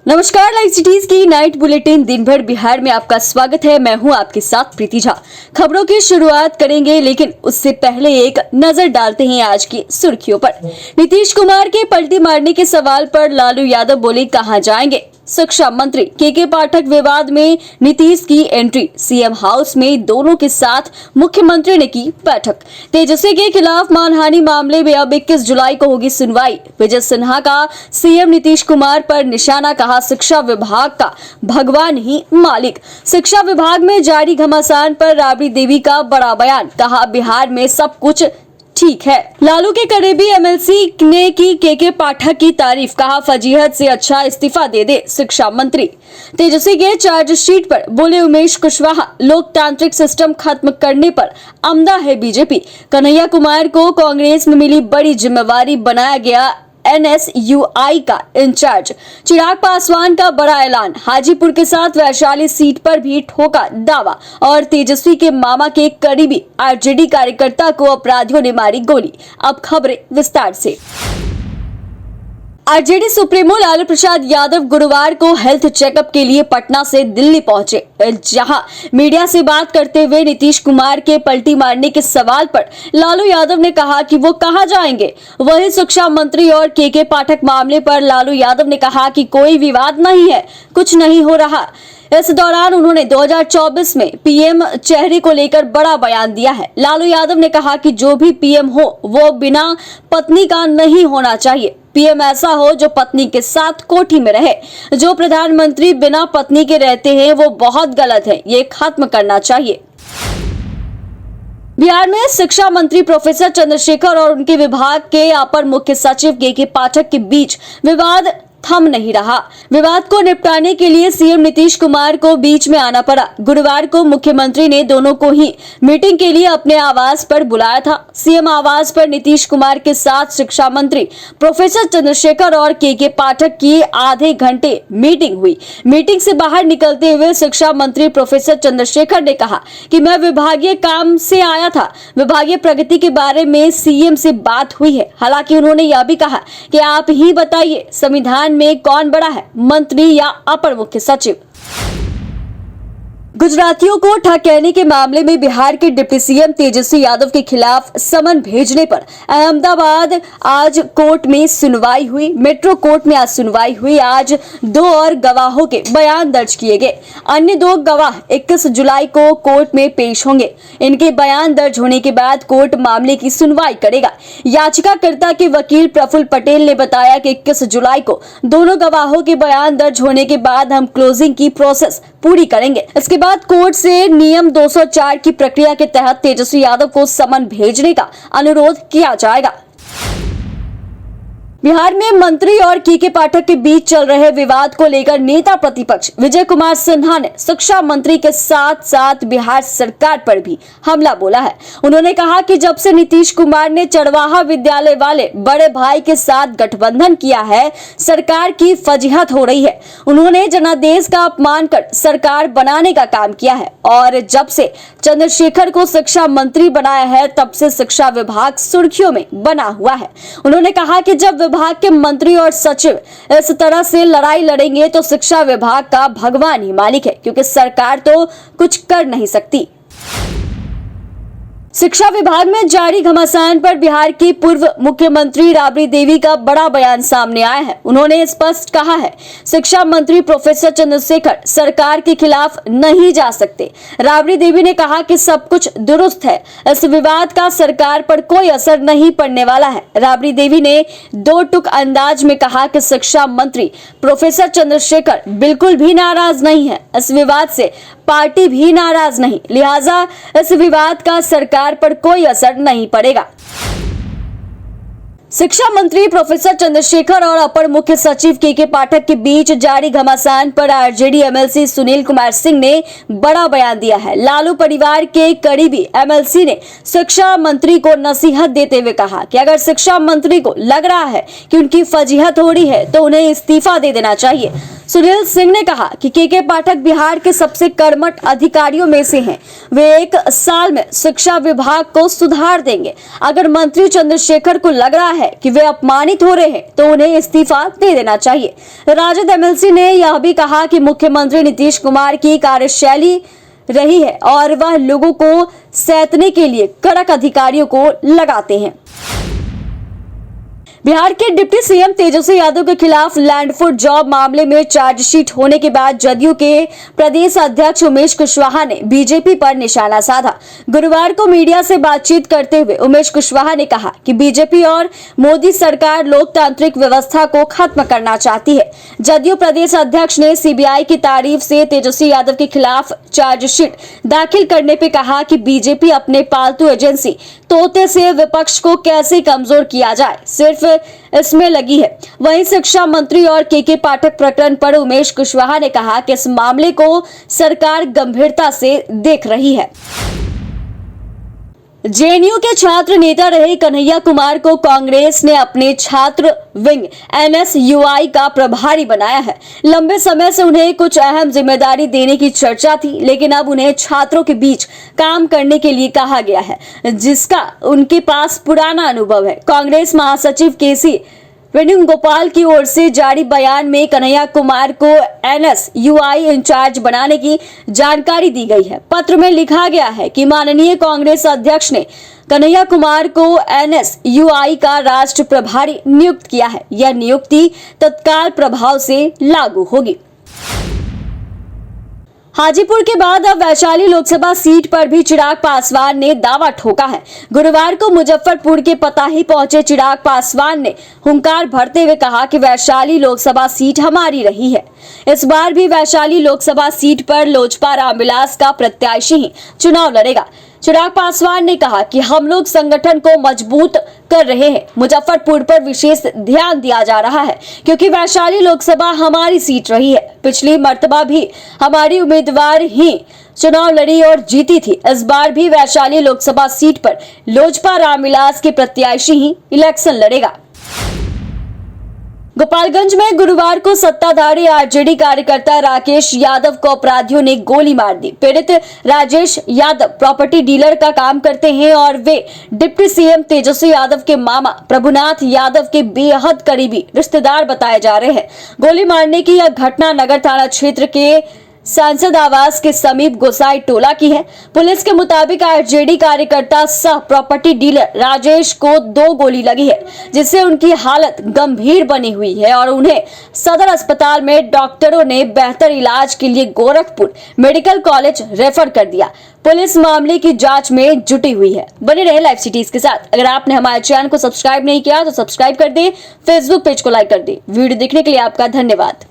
नमस्कार, live cities की night bulletin दिन भर बिहार में आपका स्वागत है। मैं हूं आपके साथ प्रीति झा। खबरों की शुरुआत करेंगे, लेकिन उससे पहले एक नजर डालते हैं आज की सुर्खियों पर। नीतीश कुमार के पलटी मारने के सवाल पर लालू यादव बोले कहां जाएंगे। शिक्षा मंत्री के पाठक विवाद में नीतीश की एंट्री। सीएम हाउस में दोनों के साथ मुख्यमंत्री ने की बैठक। तेजस्वी के खिलाफ मानहानि मामले में अब 21 जुलाई को होगी सुनवाई। विजय सिन्हा का सीएम नीतीश कुमार पर निशाना, कहा शिक्षा विभाग का भगवान ही मालिक। शिक्षा विभाग में जारी घमासान पर राबड़ी देवी का बड़ा बयान, कहा बिहार में सब कुछ ठीक है। लालू के करीबी एमएलसी ने की के पाठक की तारीफ, कहा फजीहत से अच्छा इस्तीफा दे शिक्षा मंत्री। तेजस्वी के चार्जशीट पर बोले उमेश कुशवाहा, लोकतांत्रिक सिस्टम खत्म करने पर अमदा है बीजेपी। कन्हैया कुमार को कांग्रेस में मिली बड़ी जिम्मेवारी, बनाया गया एनएसयूआई का इंचार्ज। चिराग पासवान का बड़ा ऐलान, हाजीपुर के साथ वैशाली सीट पर भी ठोका दावा। और तेजस्वी के मामा के करीबी आरजेडी कार्यकर्ता को अपराधियों ने मारी गोली। अब खबरें विस्तार से। आरजेडी सुप्रीमो लालू प्रसाद यादव गुरुवार को हेल्थ चेकअप के लिए पटना से दिल्ली पहुंचे, जहां मीडिया से बात करते हुए नीतीश कुमार के पलटी मारने के सवाल पर लालू यादव ने कहा कि वो कहां जाएंगे। वहीं शिक्षा मंत्री और के पाठक मामले पर लालू यादव ने कहा कि कोई विवाद नहीं है, कुछ नहीं हो रहा। इस दौरान उन्होंने 2024 में पीएम चेहरे को लेकर बड़ा बयान दिया है। लालू यादव ने कहा कि जो भी पीएम हो वो बिना पत्नी का नहीं होना चाहिए। पीएम ऐसा हो जो पत्नी के साथ कोठी में रहे। जो प्रधानमंत्री बिना पत्नी के रहते हैं वो बहुत गलत है, ये खत्म करना चाहिए। बिहार में शिक्षा मंत्री प्रोफेसर चंद्रशेखर और उनके विभाग के अपर मुख्य सचिव के पाठक के बीच विवाद थम नहीं रहा। विवाद को निपटाने के लिए सीएम नीतीश कुमार को बीच में आना पड़ा। गुरुवार को मुख्यमंत्री ने दोनों को ही मीटिंग के लिए अपने आवास पर बुलाया था। सीएम आवास पर नीतीश कुमार के साथ शिक्षा मंत्री प्रोफेसर चंद्रशेखर और के पाठक की आधे घंटे मीटिंग हुई। मीटिंग से बाहर निकलते हुए शिक्षा मंत्री प्रोफेसर चंद्रशेखर ने कहा कि मैं विभागीय काम से आया था, विभागीय प्रगति के बारे में सीएम से बात हुई है। हालांकि उन्होंने यह भी कहा कि आप ही बताइए संविधान में कौन बड़ा है, मंत्री या अपर मुख्य सचिव। गुजरातियों को ठग कहने के मामले में बिहार के डिप्टी सीएम तेजस्वी यादव के खिलाफ समन भेजने पर अहमदाबाद आज कोर्ट में सुनवाई हुई। मेट्रो कोर्ट में आज सुनवाई हुई। आज 2 और गवाहों के बयान दर्ज किए गए। अन्य 2 गवाह 21 जुलाई को कोर्ट में पेश होंगे। इनके बयान दर्ज होने के बाद कोर्ट मामले की सुनवाई करेगा। याचिकाकर्ता के वकील प्रफुल्ल पटेल ने बताया कि 21 जुलाई को दोनों गवाहों के बयान दर्ज होने के बाद हम क्लोजिंग की प्रोसेस पूरी करेंगे। इसके बाद कोर्ट से नियम 204 की प्रक्रिया के तहत तेजस्वी यादव को समन भेजने का अनुरोध किया जाएगा। बिहार में मंत्री और के पाठक के बीच चल रहे विवाद को लेकर नेता प्रतिपक्ष विजय कुमार सिन्हा ने शिक्षा मंत्री के साथ साथ बिहार सरकार पर भी हमला बोला है। उन्होंने कहा कि जब से नीतीश कुमार ने चरवाहा विद्यालय वाले बड़े भाई के साथ गठबंधन किया है, सरकार की फजीहत हो रही है। उन्होंने जनादेश का अपमान कर सरकार बनाने का काम किया है और जब से चंद्रशेखर को शिक्षा मंत्री बनाया है तब से शिक्षा विभाग सुर्खियों में बना हुआ है। उन्होंने कहा कि जब विभाग के मंत्री और सचिव इस तरह से लड़ाई लड़ेंगे तो शिक्षा विभाग का भगवान ही मालिक है, क्योंकि सरकार तो कुछ कर नहीं सकती। शिक्षा विभाग में जारी घमासान पर बिहार की पूर्व मुख्यमंत्री राबड़ी देवी का बड़ा बयान सामने आया है। उन्होंने स्पष्ट कहा है, शिक्षा मंत्री प्रोफेसर चंद्रशेखर सरकार के खिलाफ नहीं जा सकते। राबड़ी देवी ने कहा कि सब कुछ दुरुस्त है, इस विवाद का सरकार पर कोई असर नहीं पड़ने वाला है। राबड़ी देवी ने 2 टूक अंदाज में कहा कि शिक्षा मंत्री प्रोफेसर चंद्रशेखर बिल्कुल भी नाराज नहीं है, इस विवाद से पार्टी भी नाराज नहीं, लिहाजा इस विवाद का सरकार पर कोई असर नहीं पड़ेगा। शिक्षा मंत्री प्रोफेसर चंद्रशेखर और अपर मुख्य सचिव के पाठक के बीच जारी घमासान पर आरजेडी एमएलसी सुनील कुमार सिंह ने बड़ा बयान दिया है। लालू परिवार के करीबी एमएलसी ने शिक्षा मंत्री को नसीहत देते हुए कहा कि अगर शिक्षा मंत्री को लग रहा है कि उनकी फजीहत हो रही है तो उन्हें इस्तीफा दे देना चाहिए। सुनील सिंह ने कहा कि के पाठक बिहार के सबसे कर्मठ अधिकारियों में से हैं। वे 1 साल में शिक्षा विभाग को सुधार देंगे। अगर मंत्री चंद्रशेखर को लग रहा है कि वे अपमानित हो रहे हैं तो उन्हें इस्तीफा दे देना चाहिए। राजद एमएलसी ने यह भी कहा कि मुख्यमंत्री नीतीश कुमार की कार्यशैली रही है और वह लोगों को सैतने के लिए कड़क अधिकारियों को लगाते हैं। बिहार के डिप्टी सीएम तेजस्वी यादव के खिलाफ लैंड फॉर जॉब मामले में चार्जशीट होने के बाद जदयू के प्रदेश अध्यक्ष उमेश कुशवाहा ने बीजेपी पर निशाना साधा। गुरुवार को मीडिया से बातचीत करते हुए उमेश कुशवाहा ने कहा कि बीजेपी और मोदी सरकार लोकतांत्रिक व्यवस्था को खत्म करना चाहती है। जदयू प्रदेश अध्यक्ष ने सीबीआई की तारीफ से तेजस्वी यादव के खिलाफ चार्जशीट दाखिल करने पे कहा कि बीजेपी अपने पालतू एजेंसी तोते से विपक्ष को कैसे कमजोर किया जाए सिर्फ इसमें लगी है। वहीं शिक्षा मंत्री और के पाठक प्रकरण पर उमेश कुशवाहा ने कहा कि इस मामले को सरकार गंभीरता से देख रही है। जेएनयू के छात्र नेता रहे कन्हैया कुमार को कांग्रेस ने अपने छात्र विंग एनएसयूआई का प्रभारी बनाया है। लंबे समय से उन्हें कुछ अहम जिम्मेदारी देने की चर्चा थी, लेकिन अब उन्हें छात्रों के बीच काम करने के लिए कहा गया है, जिसका उनके पास पुराना अनुभव है। कांग्रेस महासचिव केसी वेणुगोपाल की ओर से जारी बयान में कन्हैया कुमार को एनएसयूआई इंचार्ज बनाने की जानकारी दी गई है। पत्र में लिखा गया है कि माननीय कांग्रेस अध्यक्ष ने कन्हैया कुमार को एनएसयूआई का राष्ट्र प्रभारी नियुक्त किया है। यह नियुक्ति तत्काल प्रभाव से लागू होगी। हाजीपुर के बाद अब वैशाली लोकसभा सीट पर भी चिराग पासवान ने दावा ठोका है। गुरुवार को मुजफ्फरपुर के पताही पहुंचे चिराग पासवान ने हुंकार भरते हुए कहा कि वैशाली लोकसभा सीट हमारी रही है। इस बार भी वैशाली लोकसभा सीट पर लोजपा रामविलास का प्रत्याशी ही चुनाव लड़ेगा। चिराग पासवान ने कहा कि हम लोग संगठन को मजबूत कर रहे हैं। मुजफ्फरपुर पर विशेष ध्यान दिया जा रहा है क्योंकि वैशाली लोकसभा हमारी सीट रही है। पिछली मर्तबा भी हमारी उम्मीदवार ही चुनाव लड़ी और जीती थी। इस बार भी वैशाली लोकसभा सीट पर लोजपा रामविलास के प्रत्याशी ही इलेक्शन लड़ेगा। गोपालगंज में गुरुवार को सत्ताधारी आरजेडी कार्यकर्ता राकेश यादव को अपराधियों ने गोली मार दी। पीड़ित राजेश यादव प्रॉपर्टी डीलर का काम करते हैं और वे डिप्टी सीएम तेजस्वी यादव के मामा प्रभुनाथ यादव के बेहद करीबी रिश्तेदार बताए जा रहे हैं। गोली मारने की यह घटना नगर थाना क्षेत्र के सांसद आवास के समीप गोसाई टोला की है। पुलिस के मुताबिक आरजेडी कार्यकर्ता सह प्रॉपर्टी डीलर राजेश को 2 गोली लगी है, जिससे उनकी हालत गंभीर बनी हुई है और उन्हें सदर अस्पताल में डॉक्टरों ने बेहतर इलाज के लिए गोरखपुर मेडिकल कॉलेज रेफर कर दिया। पुलिस मामले की जांच में जुटी हुई है। बने रहे लाइव सिटीज के साथ। अगर आपने हमारे चैनल को सब्सक्राइब नहीं किया तो सब्सक्राइब कर दें, फेसबुक पेज को लाइक कर दें। वीडियो देखने के लिए आपका धन्यवाद।